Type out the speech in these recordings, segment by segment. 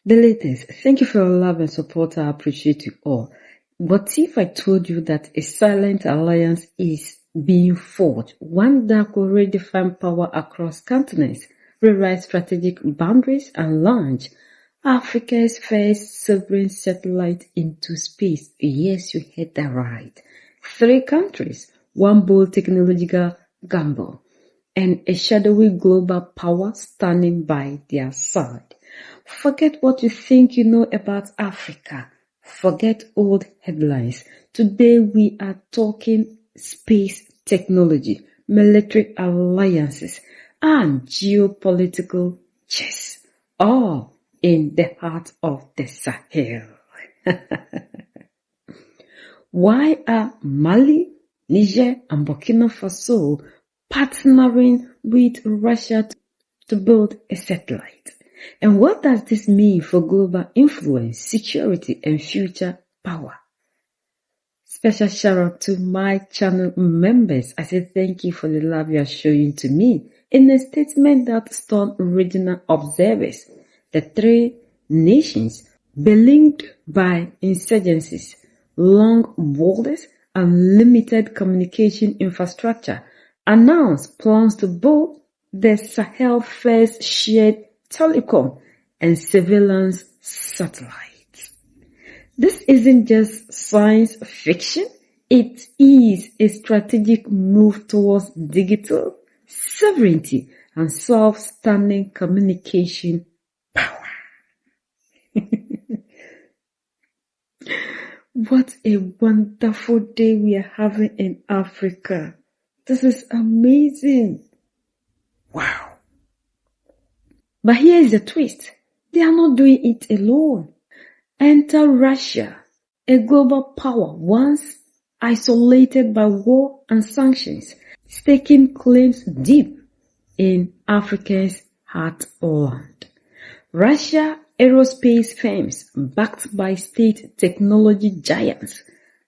The latest. Thank you for your love and support. I appreciate you all. What if I told you that a silent alliance is being forged, one that could redefine power across continents, rewrite strategic boundaries, and launch Africa's first sovereign satellite into space? Yes, you heard that right. 3 countries, one bold technological gamble, and a shadowy global power standing by their side. Forget what you think you know about Africa. Forget old headlines. Today we are talking space technology, military alliances, and geopolitical chess, all in the heart of the Sahel. Why are Mali, Niger, and Burkina Faso partnering with Russia to build a satellite? And what does this mean for global influence, security, and future power? Special shout out to my channel members. I say thank you for the love you are showing to me. In a statement that stunned regional observers, the 3 nations, belinked by insurgencies, long borders, and limited communication infrastructure, announced plans to build the Sahel first shared telecom and surveillance satellites. This isn't just science fiction, it is a strategic move towards digital sovereignty and self-standing communication power. What a wonderful day we are having in Africa. This is amazing. Wow. But here is the twist. They are not doing it alone. Enter Russia, a global power once isolated by war and sanctions, staking claims deep in Africa's heartland. Russia aerospace firms backed by state technology giants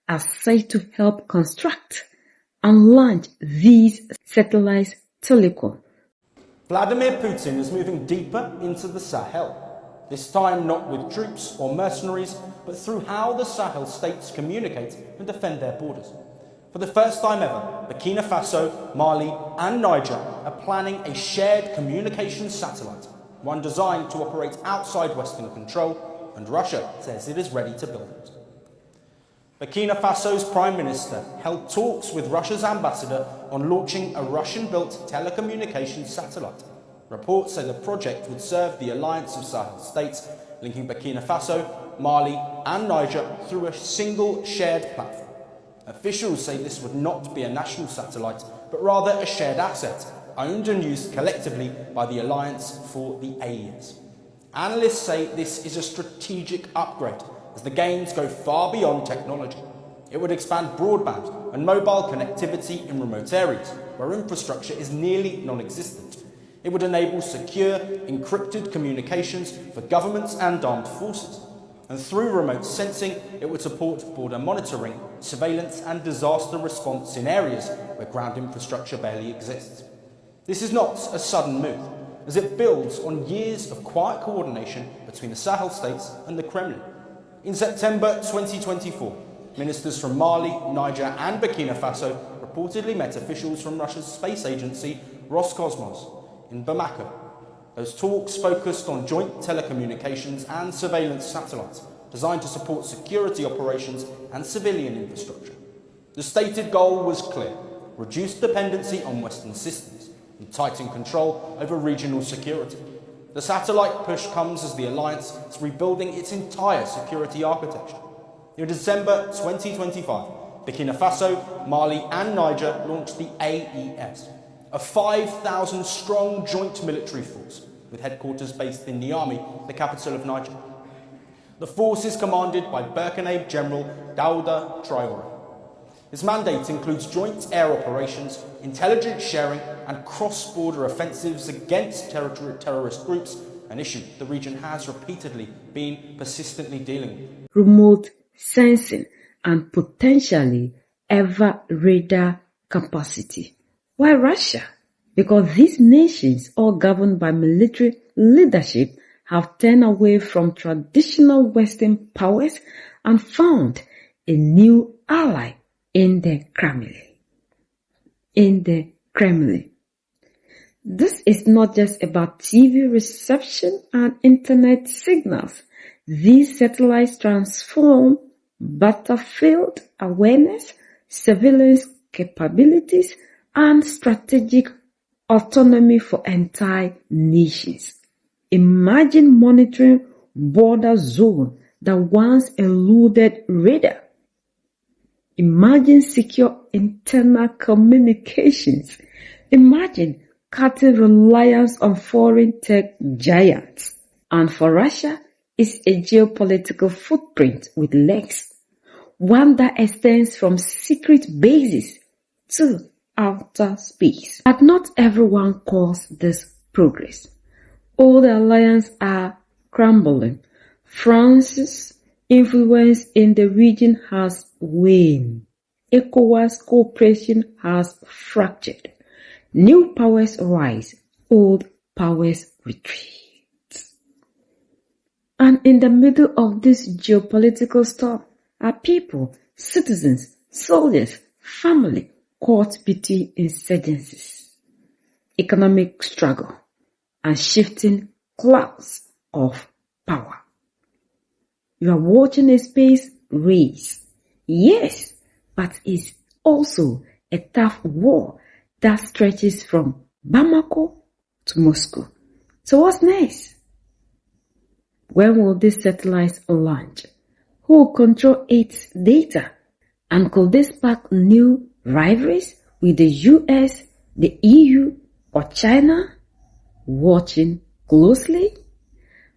are said to help construct and launch these satellite telecom. Vladimir Putin is moving deeper into the Sahel, this time not with troops or mercenaries, but through how the Sahel states communicate and defend their borders. For the first time ever, Burkina Faso, Mali and Niger are planning a shared communications satellite, one designed to operate outside Western control, and Russia says it is ready to build it. Burkina Faso's Prime Minister held talks with Russia's ambassador on launching a Russian-built telecommunications satellite. Reports say the project would serve the alliance of Sahel states, linking Burkina Faso, Mali and Niger through a single shared platform. Officials say this would not be a national satellite, but rather a shared asset, owned and used collectively by the alliance for the AES. Analysts say this is a strategic upgrade, as the gains go far beyond technology. It would expand broadband and mobile connectivity in remote areas, where infrastructure is nearly non-existent. It would enable secure, encrypted communications for governments and armed forces. And through remote sensing, it would support border monitoring, surveillance and disaster response in areas where ground infrastructure barely exists. This is not a sudden move, as it builds on years of quiet coordination between the Sahel states and the Kremlin. In September 2024, ministers from Mali, Niger and Burkina Faso reportedly met officials from Russia's space agency Roscosmos in Bamako. Those talks focused on joint telecommunications and surveillance satellites designed to support security operations and civilian infrastructure. The stated goal was clear: reduce dependency on Western systems and tighten control over regional security. The satellite push comes as the alliance is rebuilding its entire security architecture. In December 2025, Burkina Faso, Mali and Niger launched the AES, a 5,000-strong joint military force with headquarters based in Niamey, the capital of Niger. The force is commanded by Burkina General Daouda Traoré. His mandate includes joint air operations, intelligence sharing and cross-border offensives against terrorist groups, an issue the region has repeatedly been persistently dealing with. Remote sensing and potentially ever radar capacity. Why Russia? Because these nations, all governed by military leadership, have turned away from traditional Western powers and found a new ally in the Kremlin. This is not just about TV reception and internet signals. These satellites transform battlefield awareness, surveillance capabilities, and strategic autonomy for entire nations. Imagine monitoring border zone that once eluded radar. Imagine secure internal communications. Imagine cutting reliance on foreign tech giants. And for Russia, it's a geopolitical footprint with legs. One that extends from secret bases to outer space. But not everyone calls this progress. All the alliances are crumbling. France's influence in the region has waned. ECOWAS cooperation has fractured. New powers rise, old powers retreat. And in the middle of this geopolitical storm are people, citizens, soldiers, family caught between insurgencies, economic struggle, and shifting clouds of power. You are watching a space race. Yes, but it's also a tough war that stretches from Bamako to Moscow. So what's next? When will these satellites launch? Who will control its data? And could this spark new rivalries with the US, the EU, or China? Watching closely?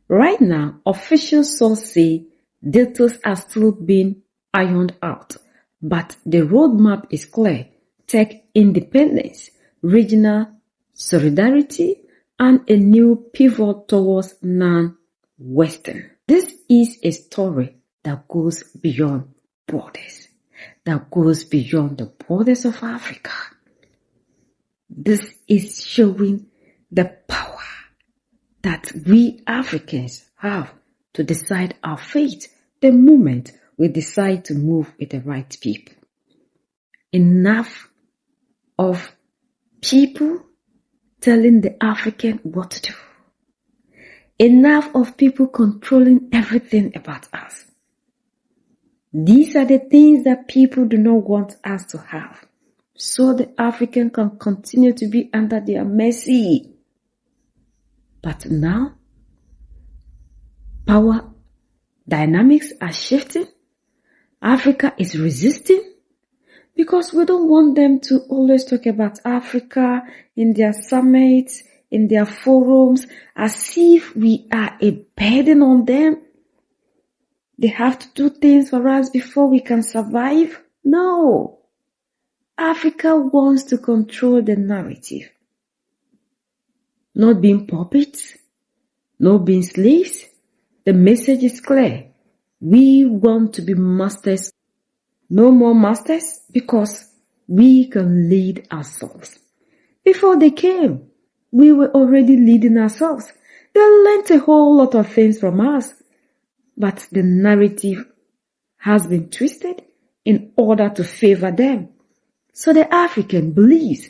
Right now, official sources say details are still being ironed out, but the roadmap is clear: tech independence, regional solidarity, and a new pivot towards non-Western. This is a story that goes beyond borders, that goes beyond the borders of Africa. This is showing the power that we Africans have to decide our fate the moment we decide to move with the right people. Enough of people telling the African what to do. Enough of people controlling everything about us. These are the things that people do not want us to have, so the African can continue to be under their mercy. But now, power dynamics are shifting. Africa is resisting because we don't want them to always talk about Africa in their summits, in their forums, as if we are a burden on them. They have to do things for us before we can survive. No. Africa wants to control the narrative. Not being puppets, not being slaves. The message is clear. We want to be masters. No more masters, because we can lead ourselves. Before they came, we were already leading ourselves. They learned a whole lot of things from us. But the narrative has been twisted in order to favor them. So the African believes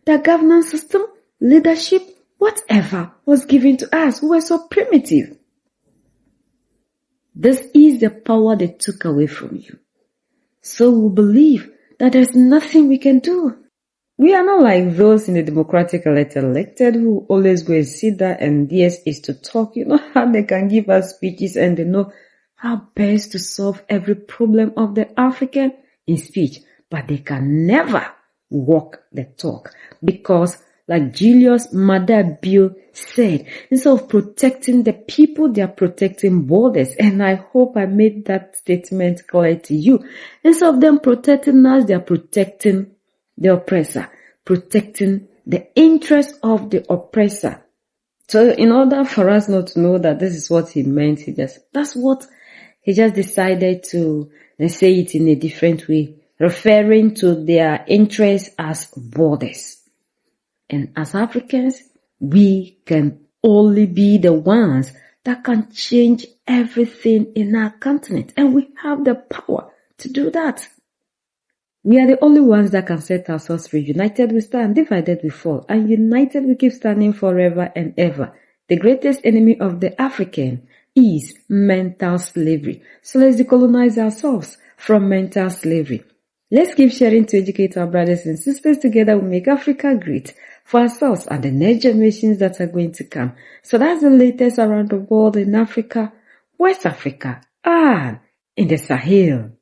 that governance system, leadership, whatever was given to us were so primitive. This is the power they took away from you. So we believe that there's nothing we can do. We are not like those in the democratic elected who always go and sit there and theirs is to talk. You know how they can give us speeches and they know how best to solve every problem of the African in speech. But they can never walk the talk, because like Julius Maada Bio said, instead of protecting the people, they are protecting borders. And I hope I made that statement clear to you. Instead of them protecting us, they are protecting the oppressor, protecting the interest of the oppressor. So in order for us not to know that this is what he meant, he just decided to say it in a different way, referring to their interests as borders. And as Africans, we can only be the ones that can change everything in our continent. And we have the power to do that. We are the only ones that can set ourselves free. United we stand, divided we fall. And united we keep standing forever and ever. The greatest enemy of the African is mental slavery. So let's decolonize ourselves from mental slavery. Let's keep sharing to educate our brothers and sisters. Together we make Africa great for ourselves and the next generations that are going to come. So that's the latest around the world in Africa, West Africa, and in the Sahel.